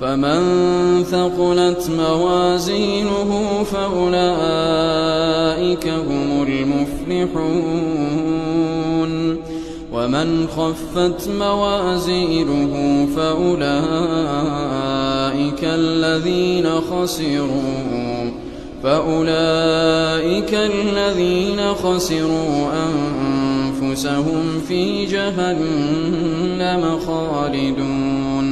فمن ثقلت موازينه فأولئك هم المفلحون ومن خفت موازينه فأولئك الذين خسروا أنفسهم في جهنم خالدون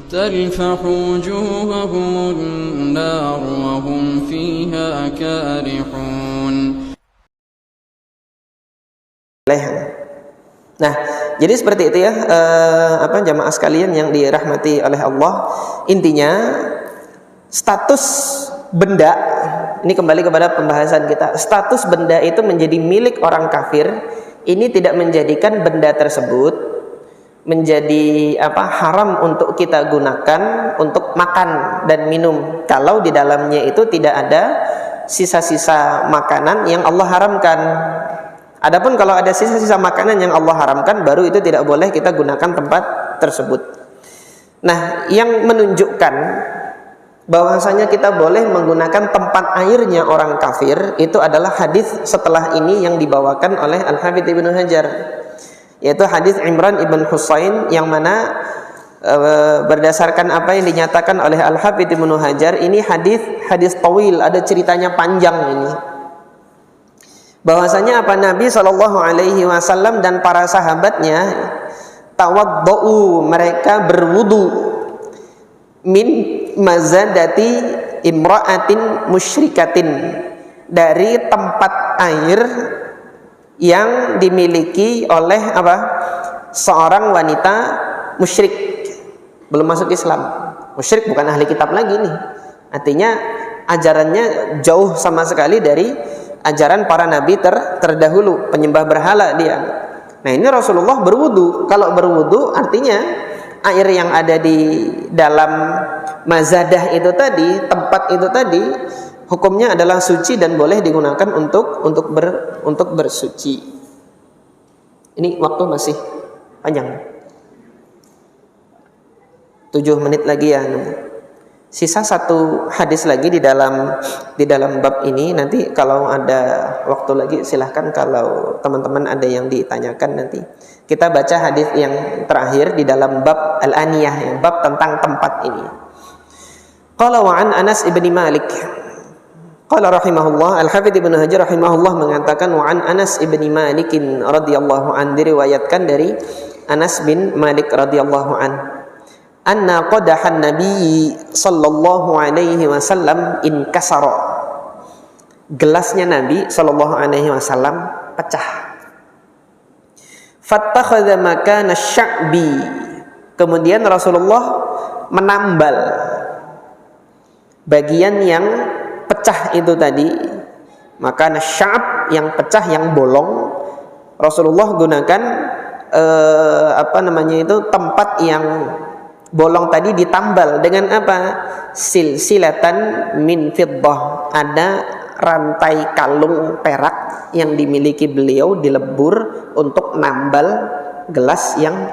تلفح وجوههم النار وهم فيها كارحون. Nah, jadi seperti itu ya, jamaah sekalian yang dirahmati oleh Allah. Intinya status benda, ini kembali kepada pembahasan kita. Status benda itu menjadi milik orang kafir, ini tidak menjadikan benda tersebut menjadi haram untuk kita gunakan untuk makan dan minum kalau di dalamnya itu tidak ada sisa-sisa makanan yang Allah haramkan. Adapun kalau ada sisa-sisa makanan yang Allah haramkan, baru itu tidak boleh kita gunakan tempat tersebut. Nah, yang menunjukkan bahwasanya kita boleh menggunakan tempat airnya orang kafir itu adalah hadis setelah ini yang dibawakan oleh Al-Hafidz Ibnu Hajar, yaitu hadis Imran ibn Husain, yang mana berdasarkan apa yang dinyatakan oleh Al-Hafidz Ibnu Hajar, ini hadis tawil, ada ceritanya panjang ini. Bahwasanya Nabi SAW dan para sahabatnya tawaddau, mereka berwudu min mazadati imra'atin musyrikatin, dari tempat air yang dimiliki oleh seorang wanita musyrik, belum masuk Islam. Musyrik bukan ahli kitab lagi nih, artinya ajarannya jauh sama sekali dari ajaran para nabi terdahulu, penyembah berhala dia. Nah, ini Rasulullah berwudu. Kalau berwudu artinya air yang ada di dalam mazadah itu tadi, tempat itu tadi, hukumnya adalah suci dan boleh digunakan untuk bersuci. Ini waktu masih panjang. 7 menit lagi ya. Sisa satu hadis lagi di dalam bab ini. Nanti kalau ada waktu lagi silahkan, kalau teman-teman ada yang ditanyakan nanti. Kita baca hadis yang terakhir di dalam bab Al-Aniyah, yang bab tentang tempat ini. Qala wa an Anas ibn Malik. Qala rahimahullah, Al-Hafidz Ibnu Hajar rahimahullah mengatakan, wa an Anas ibn Malik radhiyallahu an, diriwayatkan dari Anas bin Malik radhiyallahu an, anna qadahan Nabi sallallahu alaihi wasallam inkasara, gelasnya Nabi sallallahu alaihi wasallam pecah. Fattakhadha makana sya'bi, kemudian Rasulullah menambal bagian yang pecah itu tadi. Makana sya'b, yang pecah, yang bolong, Rasulullah gunakan tempat yang bolong tadi ditambal dengan apa? Silsilatan min fiddah, ada rantai kalung perak yang dimiliki beliau, dilebur untuk nambal gelas yang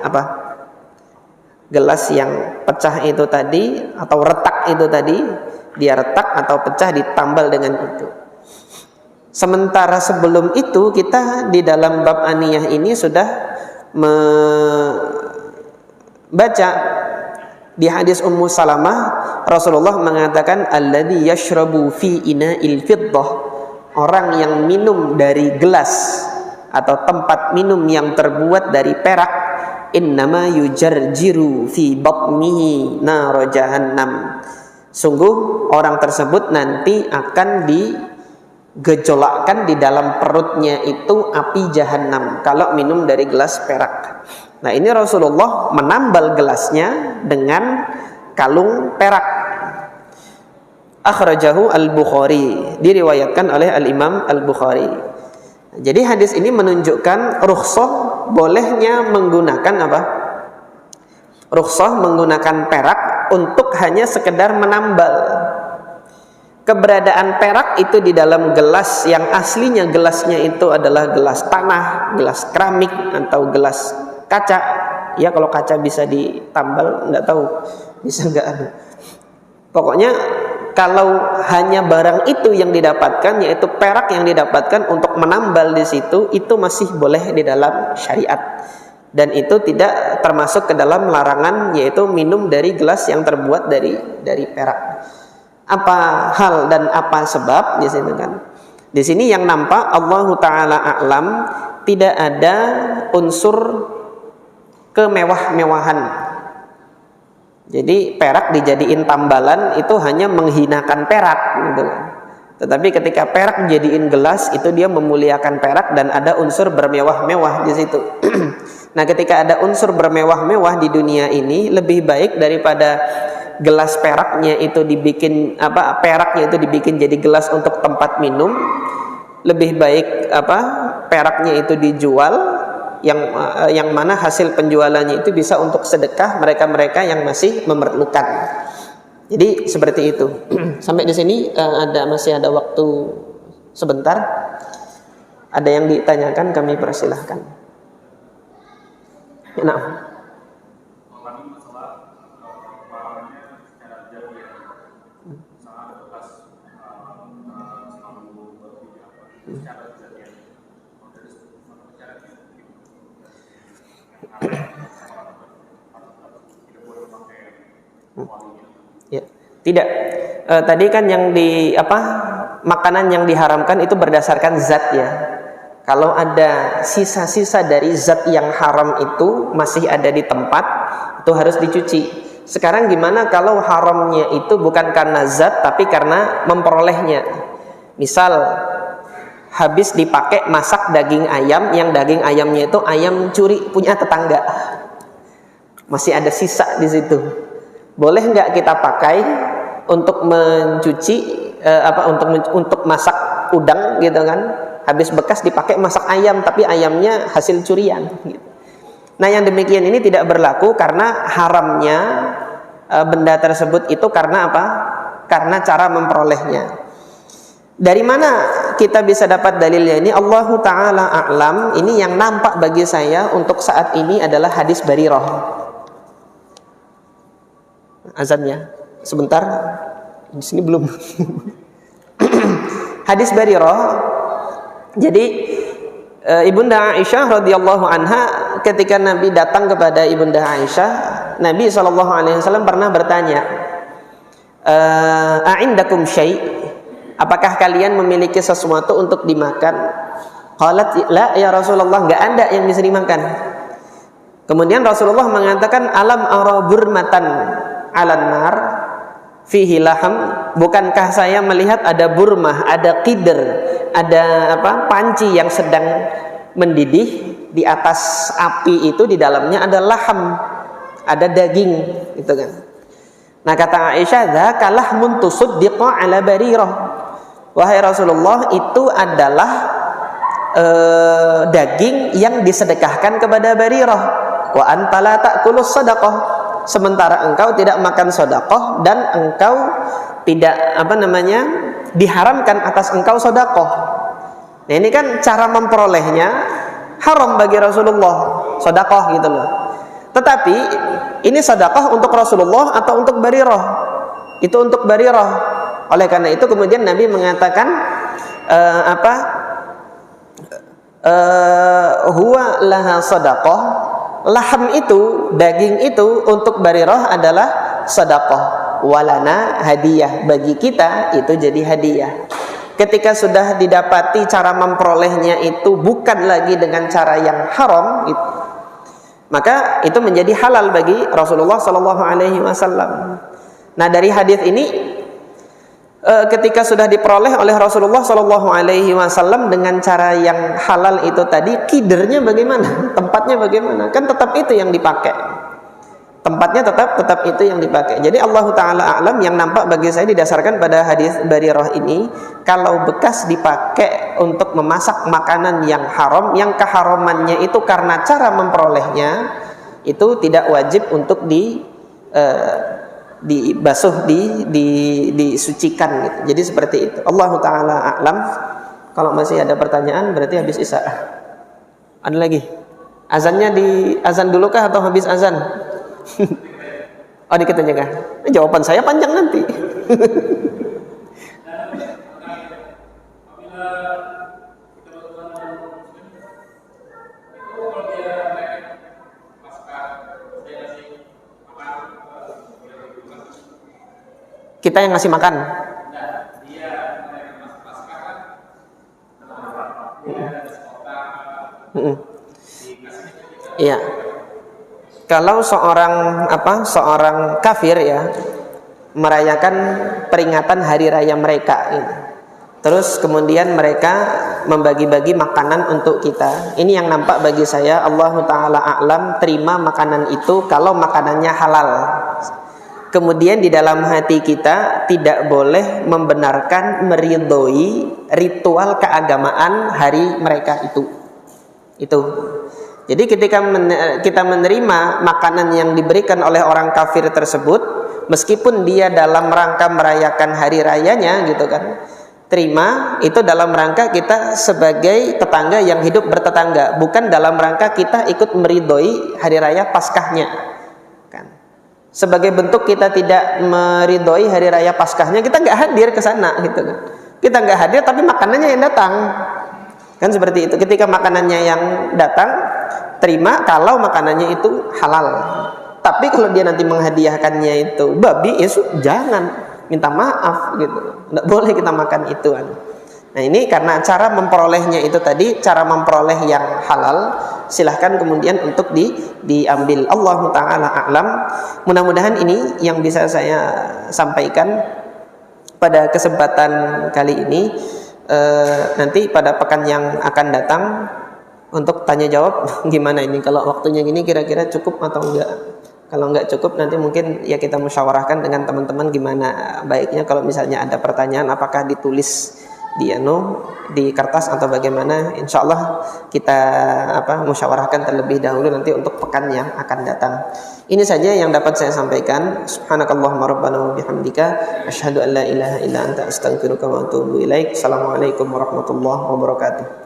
gelas yang pecah itu tadi, atau retak itu tadi, dia retak atau pecah ditambal dengan itu. Sementara sebelum itu kita di dalam bab aniyah ini sudah membaca di hadis Ummu Salamah, Rasulullah mengatakan alladzi yashrabu fi ina'il fiddah, orang yang minum dari gelas atau tempat minum yang terbuat dari perak, innama yujarjiru fi batnihi nar jahannam, sungguh orang tersebut nanti akan digejolakkan di dalam perutnya itu api jahanam kalau minum dari gelas perak. Nah, ini Rasulullah menambal gelasnya dengan kalung perak. Akhrajahu Al-Bukhari, diriwayatkan oleh Al-Imam Al-Bukhari. Jadi hadis ini menunjukkan rukhsah bolehnya menggunakan rukhsah menggunakan perak untuk hanya sekedar menambal. Keberadaan perak itu di dalam gelas yang aslinya gelasnya itu adalah gelas tanah, gelas keramik atau gelas kaca, Ya kalau kaca bisa ditambal, nggak tahu bisa nggak. Pokoknya kalau hanya barang itu yang didapatkan, yaitu perak yang didapatkan untuk menambal di situ, itu masih boleh di dalam syariat. Dan itu tidak termasuk ke dalam larangan, yaitu minum dari gelas yang terbuat dari perak. Apa hal dan apa sebab di sini kan? Di sini yang nampak Allah Ta'ala a'lam, tidak ada unsur kemewah-mewahan. Jadi perak dijadiin tambalan itu hanya menghinakan perak gitu kan. Tetapi ketika perak dijadiin gelas, itu dia memuliakan perak dan ada unsur bermewah-mewah di situ. Nah, ketika ada unsur bermewah-mewah di dunia ini, lebih baik daripada gelas peraknya itu dibikin peraknya itu dibikin jadi gelas untuk tempat minum, lebih baik peraknya itu dijual, yang mana hasil penjualannya itu bisa untuk sedekah mereka-mereka yang masih memerlukan. Jadi seperti itu. Sampai di sini masih ada waktu sebentar. Ada yang ditanyakan, kami persilahkan. Nah. Ya, tidak. Tadi kan yang makanan yang diharamkan itu berdasarkan zat ya. Kalau ada sisa-sisa dari zat yang haram itu masih ada di tempat, itu harus dicuci. Sekarang gimana kalau haramnya itu bukan karena zat tapi karena memperolehnya? Misal habis dipakai masak daging ayam, yang daging ayamnya itu ayam curi punya tetangga, masih ada sisa di situ. Boleh nggak kita pakai untuk mencuci untuk masak udang gitu kan? Habis bekas dipakai masak ayam, tapi ayamnya hasil curian. Gitu. Nah, yang demikian ini tidak berlaku karena haramnya benda tersebut itu karena apa? Karena cara memperolehnya. Dari mana kita bisa dapat dalilnya ini? Allah Ta'ala a'lam. Ini yang nampak bagi saya untuk saat ini adalah hadis Barirah. Azannya sebentar, di sini belum. Hadis Barirah. Jadi Ibunda Aisyah radhiyallahu anha, ketika Nabi datang kepada Ibunda Aisyah, Nabi SAW pernah bertanya, "A'indakum syai'?" Apakah kalian memiliki sesuatu untuk dimakan? Qalat, "La ya Rasulullah, enggak ada yang bisa dimakan." Kemudian Rasulullah mengatakan, "Alam ara burmatan 'alan nar fihi laham." Bukankah saya melihat ada burmah, ada qidr, ada panci yang sedang mendidih di atas api, itu di dalamnya ada laham, ada daging gitu kan. Nah, kata Aisyah, "Dzaka lahmun tusaddiqa 'ala Barirah." Wahai Rasulullah, itu adalah daging yang disedekahkan kepada Barirah. Wa anta la ta'kulus sadaqah. Sementara engkau tidak makan sedekah dan engkau tidak diharamkan atas engkau sedekah. Nah, ini kan cara memperolehnya haram bagi Rasulullah, sedekah gitu loh. Tetapi ini sedekah untuk Rasulullah atau untuk Barirah? Itu untuk Barirah. Oleh karena itu kemudian Nabi mengatakan huwa laha sedekah. Laham itu, daging itu untuk Barirah adalah sedekah, walana hadiah, bagi kita itu jadi hadiah. Ketika sudah didapati cara memperolehnya itu bukan lagi dengan cara yang haram gitu, maka itu menjadi halal bagi Rasulullah SAW. Nah, dari hadis ini ketika sudah diperoleh oleh Rasulullah SAW dengan cara yang halal itu tadi, kidernya bagaimana? Tempatnya bagaimana? Kan tetap itu yang dipakai. Tempatnya tetap itu yang dipakai. Jadi Allah Ta'ala a'lam, yang nampak bagi saya didasarkan pada hadis Barirah ini, kalau bekas dipakai untuk memasak makanan yang haram, yang keharamannya itu karena cara memperolehnya, itu tidak wajib untuk dibasuh, disucikan gitu. Jadi seperti itu. Allah Ta'ala a'lam. Kalau masih ada pertanyaan berarti habis Isya. Ada lagi? Azannya di azan dulu kah atau habis azan? Oh, dikit aja kah? Jawaban saya panjang nanti. Kita yang ngasih makan. Iya. Kalau seorang kafir ya merayakan peringatan hari raya mereka gitu. Terus kemudian mereka membagi-bagi makanan untuk kita. Ini yang nampak bagi saya, Allah Ta'ala a'lam, terima makanan itu kalau makanannya halal. Kemudian di dalam hati kita tidak boleh membenarkan, meridhoi ritual keagamaan hari mereka itu. Jadi ketika kita menerima makanan yang diberikan oleh orang kafir tersebut, meskipun dia dalam rangka merayakan hari rayanya gitu kan, terima itu dalam rangka kita sebagai tetangga yang hidup bertetangga, bukan dalam rangka kita ikut meridhoi hari raya Paskahnya kan. Sebagai bentuk kita tidak meridhoi hari raya Paskahnya, kita nggak hadir ke sana gitu kan. Kita nggak hadir tapi makanannya yang datang. Kan seperti itu. Ketika makanannya yang datang, terima kalau makanannya itu halal. Tapi kalau dia nanti menghadiahkannya itu babi, ya jangan, minta maaf gitu. Nggak boleh kita makan itu. Nah ini karena cara memperolehnya itu tadi, cara memperoleh yang halal, silahkan kemudian untuk diambil. Allah Ta'ala a'lam. Mudah-mudahan ini yang bisa saya sampaikan pada kesempatan kali ini. Nanti pada pekan yang akan datang untuk tanya jawab gimana ini, kalau waktunya gini kira-kira cukup atau enggak. Kalau enggak cukup nanti mungkin ya kita musyawarahkan dengan teman-teman gimana baiknya kalau misalnya ada pertanyaan, apakah ditulis di kertas atau bagaimana. Insya Allah kita musyawarahkan terlebih dahulu nanti untuk pekan yang akan datang. Ini saja yang dapat saya sampaikan. Subhanakallahumma rabbana wa bihamdika asyhadu an la ilaha illa anta astaghfiruka wa atubu ilaik. Assalamualaikum warahmatullahi wabarakatuh.